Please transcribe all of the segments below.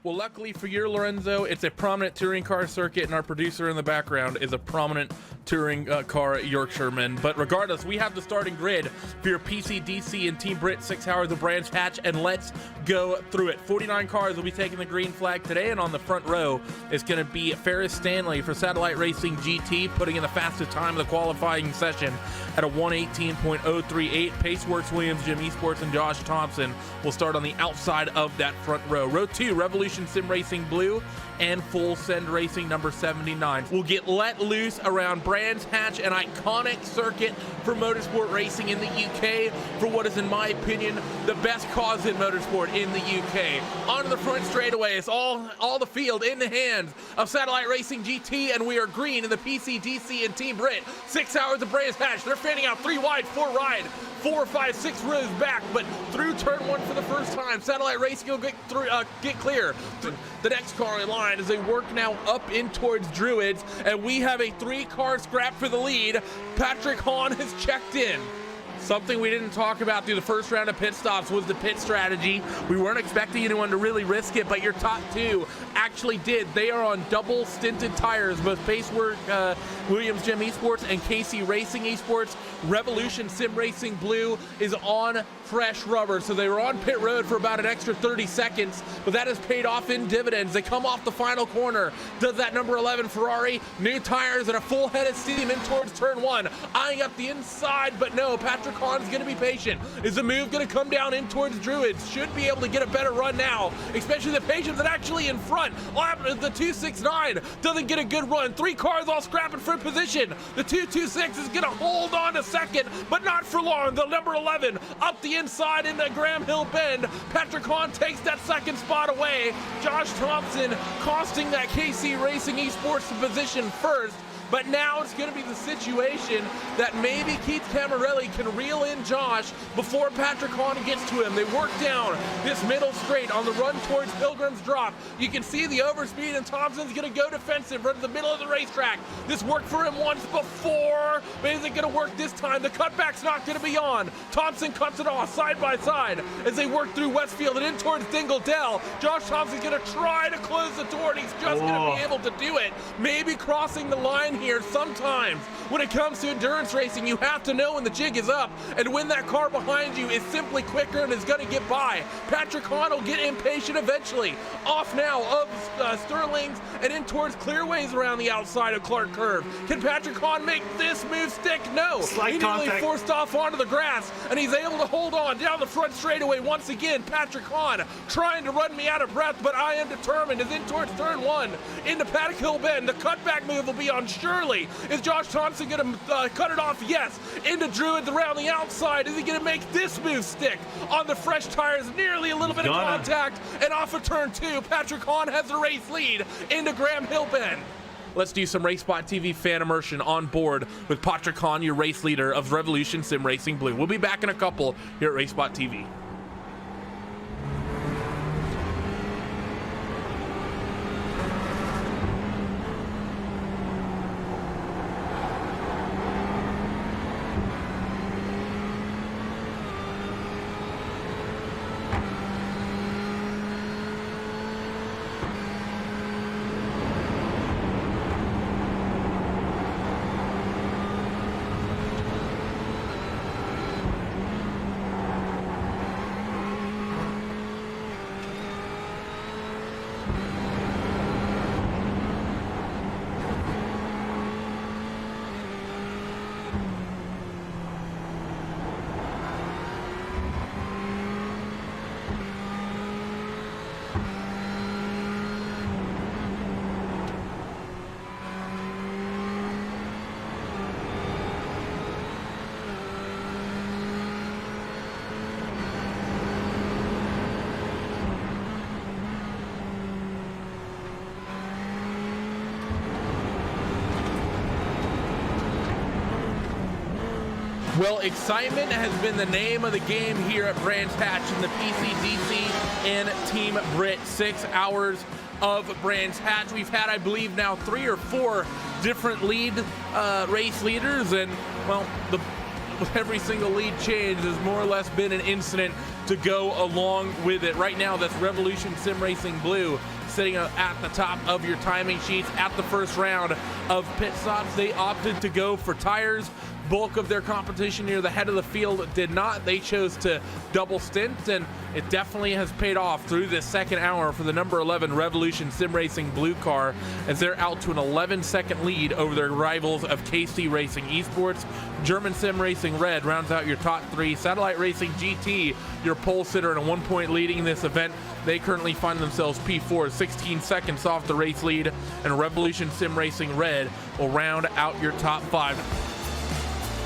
Well, luckily for you, Lorenzo, it's a prominent touring car circuit, and our producer in the background is a prominent touring car Yorkshireman. But regardless, we have the starting grid for your PCDC and TeamBRIT 6 hours of Brands Hatch, and let's go through it. 49 cars will be taking the green flag today, and on the front row is going to be Ferris Stanley for Satellite Racing GT, putting in the fastest time of the qualifying session at a 1:18.038. Paceworks Williams, Jim Esports, and Josh Thompson will start on the outside of that front row. Row 2, Revolution Sim Racing Blue and Full Send Racing number 79 will get let loose around Brands Hatch, an iconic circuit for motorsport racing in the UK, for what is, in my opinion, the best cause in motorsport in the UK. Onto the front straightaway, it's all the field in the hands of Satellite Racing GT, and we are green in the PCDC and TeamBRIT. 6 hours of Brands Hatch. They're fanning out 3 wide, 4 wide, 4, 5, 6 rows back, but through turn 1 for the first time. Satellite Racing will get clear. The next car in line as they work now up in towards Druids, and we have a 3-car scrap for the lead. Patrick Hahn has checked in. Something we didn't talk about through the first round of pit stops was the pit strategy. We weren't expecting anyone to really risk it, but your top 2 actually did. They are on double stinted tires, both Pacework Williams Jim Esports and KC Racing Esports. Revolution Sim Racing Blue is on fresh rubber, so they were on pit road for about an extra 30 seconds, but that has paid off in dividends. They come off the final corner. Does that number 11 Ferrari, new tires and a full head of steam in towards turn 1, eyeing up the inside, but no, Patrick Hahn's going to be patient. Is the move going to come down in towards Druids? Should be able to get a better run now, especially the patience that actually in front. The 269 doesn't get a good run. 3 cars all scrapping for position. The 226 is going to hold on to second, but not for long. The number 11 up the inside into Graham Hill Bend. Patrick Hahn takes that second spot away. Josh Thompson costing that KC Racing Esports position first. But now it's going to be the situation that maybe Keith Camarelli can reel in Josh before Patrick Hahn gets to him. They work down this middle straight on the run towards Pilgrim's Drop. You can see the overspeed, and Thompson's going to go defensive right to the middle of the racetrack. This worked for him once before, but is it going to work this time? The cutback's not going to be on. Thompson cuts it off side by side as they work through Westfield and in towards Dingle Dell. Josh Thompson's going to try to close the door, and he's just going to be able to do it. Maybe crossing the line here. Sometimes when it comes to endurance racing, you have to know when the jig is up and when that car behind you is simply quicker and is going to get by. Patrick Hahn will get impatient eventually. Off now of Sterling's and in towards Clearways around the outside of Clark Curve. Can Patrick Hahn make this move stick? No. He nearly forced off onto the grass, and he's able to hold on down the front straightaway once again. Patrick Hahn trying to run me out of breath, but I am determined. Is in towards turn 1 into Paddock Hill Bend. The cutback move will be on Shirley. Is Josh Thompson going to cut it off? Yes. Into Druids around the outside. Is he going to make this move stick on the fresh tires? Nearly a little bit of contact, and off of turn 2, Patrick Hahn has the race lead into Graham Hill Bend. Let's do some RaceSpotTV fan immersion on board with Patrick Hahn, your race leader of Revolution Sim Racing Blue. We'll be back in a couple here at RaceSpotTV. Well, excitement has been the name of the game here at Brands Hatch in the PCDC and TeamBRIT. 6 hours of Brands Hatch. We've had, I believe, now 3 or 4 different race leaders, and well, with every single lead change, there's more or less been an incident to go along with it. Right now, that's Revolution Sim Racing Blue sitting at the top of your timing sheets at the first round of pit stops. They opted to go for tires. Bulk of their competition near the head of the field did not. They chose to double stint, and it definitely has paid off through this second hour for the number 11 Revolution Sim Racing Blue car, as they're out to an 11-second lead over their rivals of KC Racing Esports. German Sim Racing Red rounds out your top three. Satellite Racing GT, your pole sitter, and a 1 point leading this event. They currently find themselves P4, 16 seconds off the race lead, and Revolution Sim Racing Red will round out your top five.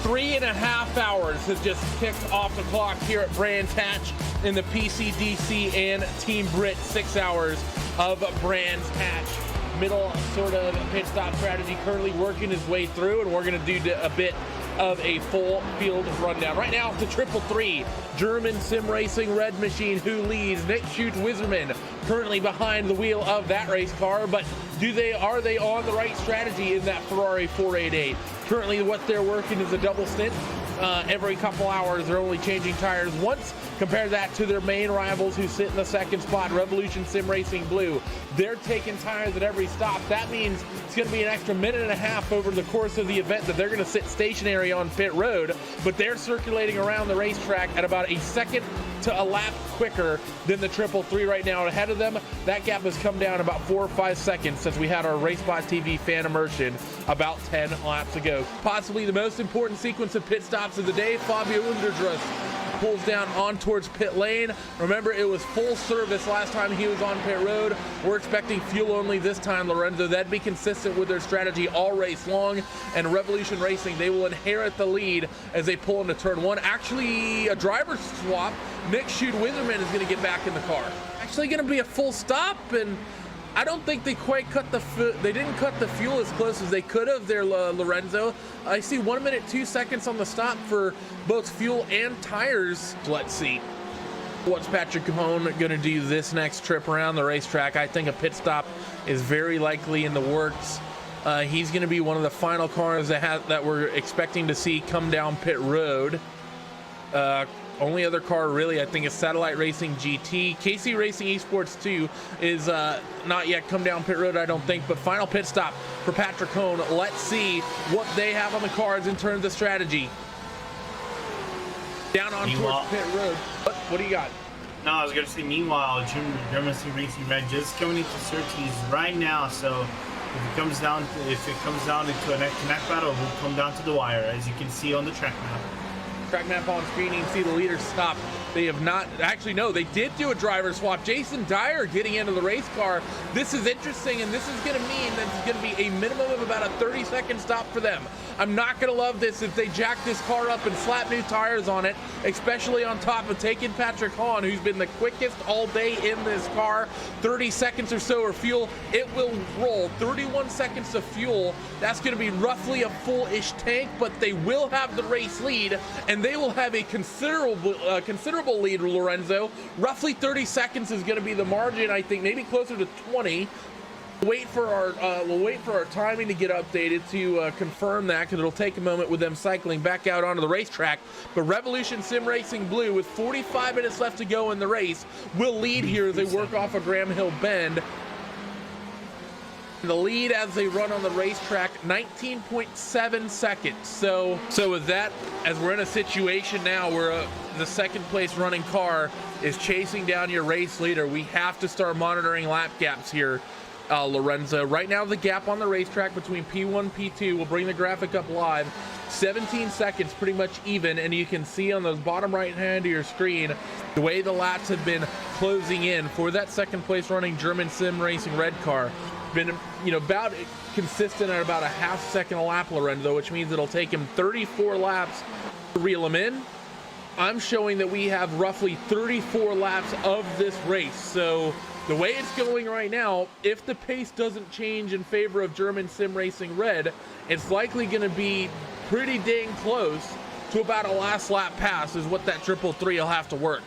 3.5 hours has just kicked off the clock here at Brands Hatch in the PCDC and TeamBRIT. 6 hours of Brands Hatch. Middle sort of pit stop strategy currently working his way through, and we're going to do a bit of a full field rundown. Right now, the 333 German Sim Racing Red machine who leads. Nick Schutz-Wiserman currently behind the wheel of that race car, but are they on the right strategy in that Ferrari 488? Currently, what they're working is a double stint. Every couple hours, they're only changing tires once. Compare that to their main rivals who sit in the second spot, Revolution Sim Racing Blue. They're taking tires at every stop. That means it's going to be an extra minute and a half over the course of the event that they're going to sit stationary on pit road, but they're circulating around the racetrack at about a second to a lap quicker than the 333 right now ahead of them. That gap has come down about 4 or 5 seconds since we had our RaceSpotTV fan immersion about 10 laps ago. Possibly the most important sequence of pit stops of the day. Fabio Underdress pulls down on towards pit lane. Remember, it was full service last time he was on pit road. We're expecting fuel only this time, Lorenzo. That'd be consistent with their strategy all race long. And Revolution Racing, they will inherit the lead as they pull into turn one. Actually, a driver swap. Nick Schutz-Wiserman is going to get back in the car. Actually going to be a full stop, and I don't think they quite they didn't cut the fuel as close as they could have there, Lorenzo. I see 1 minute 2 seconds on the stop for both fuel and tires. Let's see. What's Patrick Cohn going to do this next trip around the racetrack? I think a pit stop is very likely in the works. He's going to be one of the final cars that we're expecting to see come down pit road. Only other car really, I think, is Satellite Racing GT. KC Racing Esports 2 is not yet come down pit road, I don't think, but final pit stop for Patrick Cohn. Let's see what they have on the cards in terms of strategy. Down on towards pit road. What do you got? No, I was going to say, meanwhile, German Sim Racing Red just coming into Surtees right now, so if it comes down into a neck-to-neck battle, it will come down to the wire, as you can see on the track map. Track map on screen, you can see the leaders stop. They have not, actually no, they did do a driver swap. Jason Dyer getting into the race car. This is interesting, and this is going to mean that it's going to be a minimum of about a 30-second stop for them. I'm not going to love this if they jack this car up and slap new tires on it, especially on top of taking Patrick Hahn, who's been the quickest all day in this car. 30 seconds or so of fuel, it will roll. 31 seconds of fuel, that's going to be roughly a full-ish tank, but they will have the race lead, and they will have a considerable lead, Lorenzo. Roughly 30 seconds is going to be the margin, I think, maybe closer to 20. We'll wait for our timing to get updated to confirm that, because it'll take a moment with them cycling back out onto the racetrack. But Revolution Sim Racing Blue, with 45 minutes left to go in the race, will lead here as they work off a Graham Hill bend. The lead as they run on the racetrack, 19.7 seconds. So with that, as we're in a situation now where the second place running car is chasing down your race leader, we have to start monitoring lap gaps here, Lorenzo. Right now, the gap on the racetrack between P1 P2, we'll bring the graphic up live, 17 seconds, pretty much even, and you can see on the bottom right hand of your screen the way the laps have been closing in for that second place running German Sim Racing Red car. Been, about consistent at about a half second a lap, Lorenzo, which means it'll take him 34 laps to reel him in. I'm showing that we have roughly 34 laps of this race. So the way it's going right now, if the pace doesn't change in favor of German Sim Racing Red, it's likely going to be pretty dang close to about a last lap pass is what that 333 will have to work.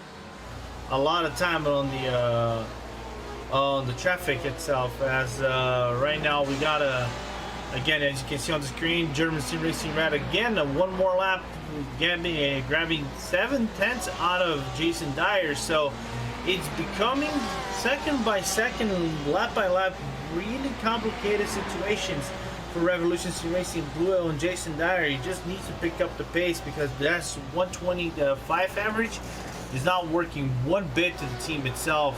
A lot of time on the traffic itself, as right now we got a Again, as you can see on the screen, German Sim Racing Red again, one more lap, grabbing 7/10 out of Jason Dyer. So it's becoming second by second, lap by lap, really complicated situations for Revolution Sim Racing Blue and Jason Dyer. He just needs to pick up the pace because that's 125 average is not working one bit to the team itself.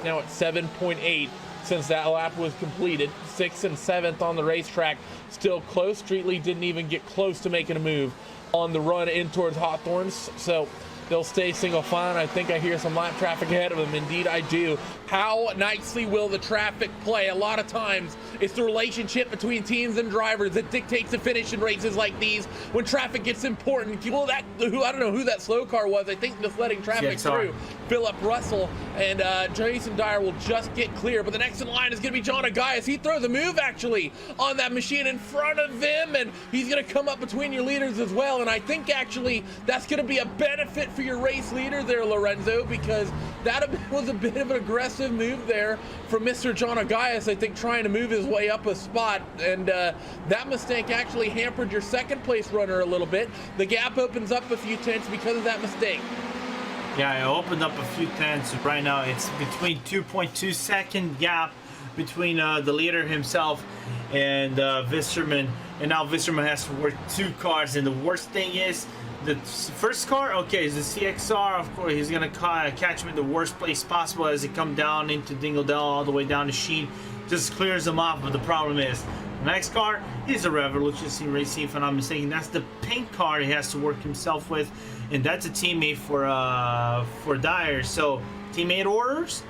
Now at 7.8 since that lap was completed. 6th and 7th on the racetrack. Still close. Streetley didn't even get close to making a move on the run in towards Hawthorns. So they'll stay single file. I think I hear some lap traffic ahead of them. Indeed, I do. How nicely will the traffic play? A lot of times, it's the relationship between teams and drivers that dictates the finish in races like these. When traffic gets important, well, I don't know who that slow car was. I think just letting traffic through. Philip Russell and Jason Dyer will just get clear. But the next in line is going to be John Agaias. He throws a move actually on that machine in front of him, and he's going to come up between your leaders as well. And I think actually that's going to be a benefit for your race leader there, Lorenzo, because that was a bit of an aggressive move there from Mr. John Agaias, I think, trying to move his way up a spot, and that mistake actually hampered your second place runner a little bit. The gap opens up a few tenths because of that mistake. Yeah, it opened up a few tenths. Right now it's between 2.2 second gap between the leader himself and Visserman, and now Visserman has to work two cars, and the worst thing is the first car, okay, is the CXR. Of course, he's gonna catch him in the worst place possible as he come down into Dingledale all the way down to Sheen. Just clears him off, but the problem is the next car is a Revolution Sim Racing, if I'm not mistaken. That's the pink car he has to work himself with, and that's a teammate for Dyer. So teammate orders.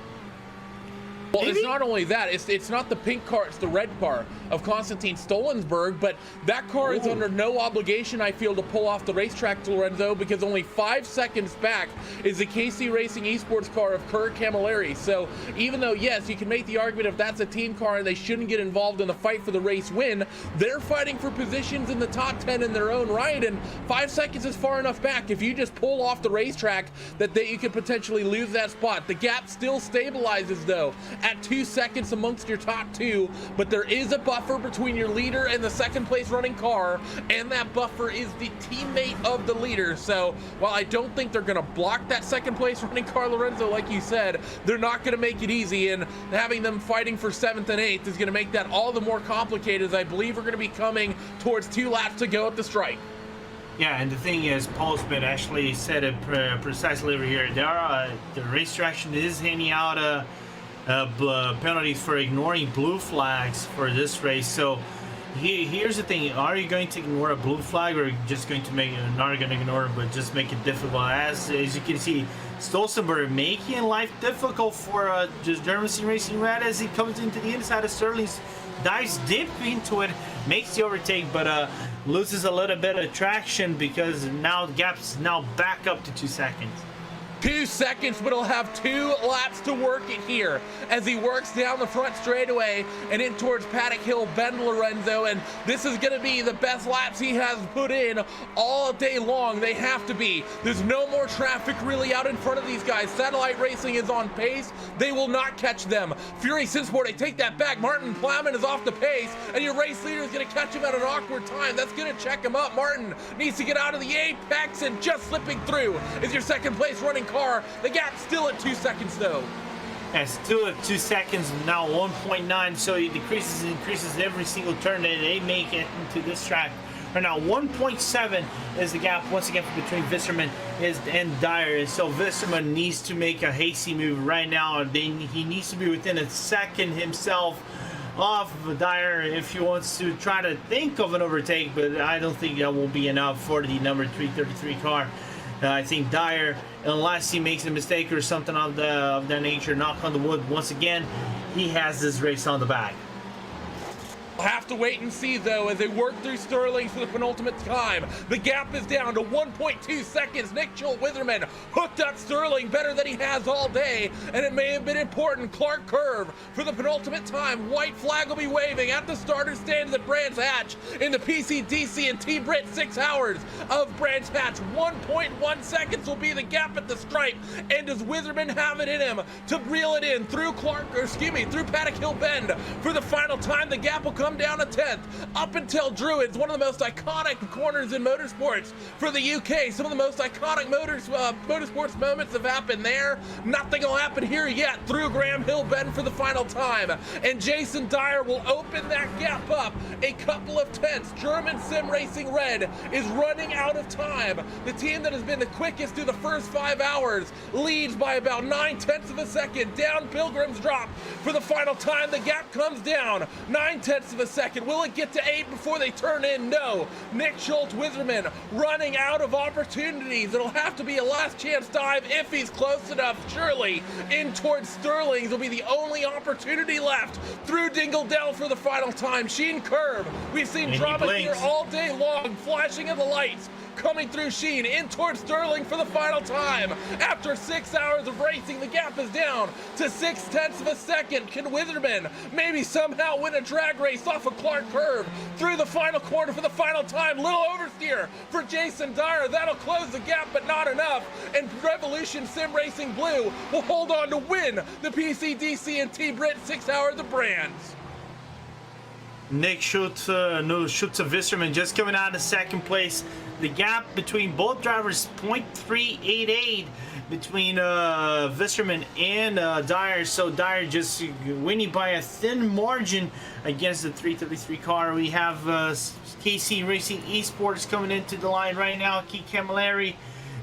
Well, Maybe? it's not only that, it's not the pink car, it's the red car of Konstantin Stolensberg, but that car is under no obligation, I feel, to pull off the racetrack, Lorenzo, because only 5 seconds back is the KC Racing Esports car of Kerr Camilleri. So even though, yes, you can make the argument if that's a team car and they shouldn't get involved in the fight for the race win, they're fighting for positions in the top 10 in their own right, and 5 seconds is far enough back. If you just pull off the racetrack, you could potentially lose that spot. The gap still stabilizes, though, at 2 seconds amongst your top two, but there is a buffer between your leader and the second place running car, and that buffer is the teammate of the leader. So while I don't think they're going to block that second place running car, Lorenzo, like you said, they're not going to make it easy, and having them fighting for 7th and 8th is going to make that all the more complicated, as I believe we're going to be coming towards 2 laps to go at the stripe. Yeah, and the thing is, Paul Smith actually said it precisely over here. The race direction is handing out penalties for ignoring blue flags for this race. So here's the thing: are you going to ignore a blue flag, or just going to not going to ignore it, but just make it difficult? As you can see, Stolzenberg making life difficult for just German Sim Racing Red as he comes into the inside of Sterling's, dives deep into it, makes the overtake, but loses a little bit of traction because now the gap's now back up to 2 seconds. 2 seconds, but he'll have 2 laps to work it here as he works down the front straightaway and in towards Paddock Hill Bend, Lorenzo, and this is going to be the best laps he has put in all day long. They have to be. There's no more traffic really out in front of these guys. Satellite Racing is on pace. They will not catch them. Fury Simsport, they take that back. Martin Plowman is off the pace, and your race leader is going to catch him at an awkward time. That's going to check him up. Martin needs to get out of the apex, and just slipping through is your second place running car. The gap's still at 2 seconds, though. Yeah, still at 2 seconds, now 1.9, so it increases every single turn that they make it into this track. Right now, 1.7 is the gap, once again, between Visserman and Dyer. And so Visserman needs to make a hasty move right now. He needs to be within a second himself off of Dyer if he wants to try to think of an overtake, but I don't think that will be enough for the number 333 car. I think Dyer, unless he makes a mistake or something of that nature, knock on the wood, once again, he has this race on the back. We'll have to wait and see, though, as they work through Sterling for the penultimate time. The gap is down to 1.2 seconds. Nick Witherman hooked up Sterling better than he has all day, and it may have been important. Clark Curve for the penultimate time. White flag will be waving at the starter stands at Brands Hatch in the PCDC and TeamBRIT 6 hours of Brands Hatch. 1.1 seconds will be the gap at the stripe, and does Witherman have it in him to reel it in through through Paddock Hill Bend for the final time? The gap will come come down a 10th. Up until Druids, one of the most iconic corners in motorsports for the UK. Some of the most iconic motorsports moments have happened there. Nothing will happen here yet through Graham Hill Bend for the final time. And Jason Dyer will open that gap up a couple of tenths. German Sim Racing Red is running out of time. The team that has been the quickest through the first 5 hours leads by about 9/10 of a second. Down Pilgrim's Drop for the final time. The gap comes down 9/10 of a second. Will it get to 8 before they turn in? No. Nick Schultz-Wiserman running out of opportunities. It'll have to be a last chance dive if he's close enough. Surely in towards Sterling's will be the only opportunity left through Dingledell for the final time. Sheen Curve. We've seen drama here all day long. Flashing of the lights coming through Sheen in towards Sterling for the final time. After 6 hours of racing, the gap is down to 6/10 of a second. Can Witherman maybe somehow win a drag race off of Clark Curve through the final corner for the final time? Little oversteer for Jason Dyer. That'll close the gap, but not enough. And Revolution Sim Racing Blue will hold on to win the PCDC and TeamBRIT 6 Hours of Brands. Nick Schultz-Wiserman just coming out of second place. The gap between both drivers, 0.388 between Wiserman and Dyer. So Dyer just winning by a thin margin against the 333 car. We have KC Racing Esports coming into the line right now. Keith Camilleri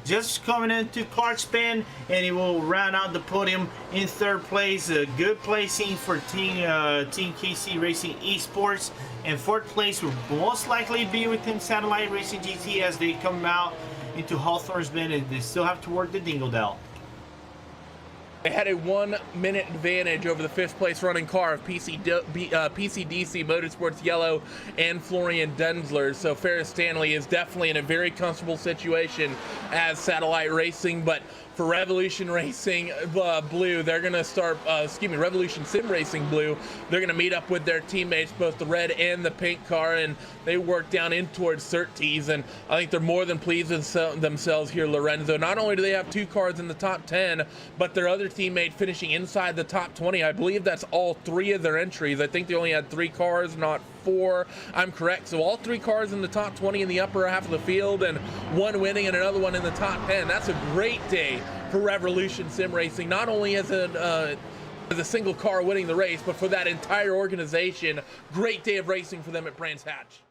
just coming into Clark's Bend, and he will round out the podium in third place. A good placing for Team KC Racing Esports, and fourth place will most likely be within Satellite Racing GT as they come out into Hawthorne's Bend, and they still have to work the Dingledell. They had a 1 minute advantage over the 5th place running car of PCDC Motorsports Yellow and Florian Denzler. So Ferris Stanley is definitely in a very comfortable situation as Satellite Racing, but for Revolution Racing Blue, they're going to start, Revolution Sim Racing Blue, they're going to meet up with their teammates, both the red and the pink car, and they work down in towards Surtees, and I think they're more than pleased with themselves here, Lorenzo. Not only do they have 2 cars in the top 10, but their other teammate finishing inside the top 20. I believe that's all 3 of their entries. I think they only had 3 cars, not 4. I'm correct. So all 3 cars in the top 20 in the upper half of the field, and 1 winning and another one in the top 10. That's a great day for Revolution Sim Racing, not only as a single car winning the race, but for that entire organization. Great day of racing for them at Brands Hatch.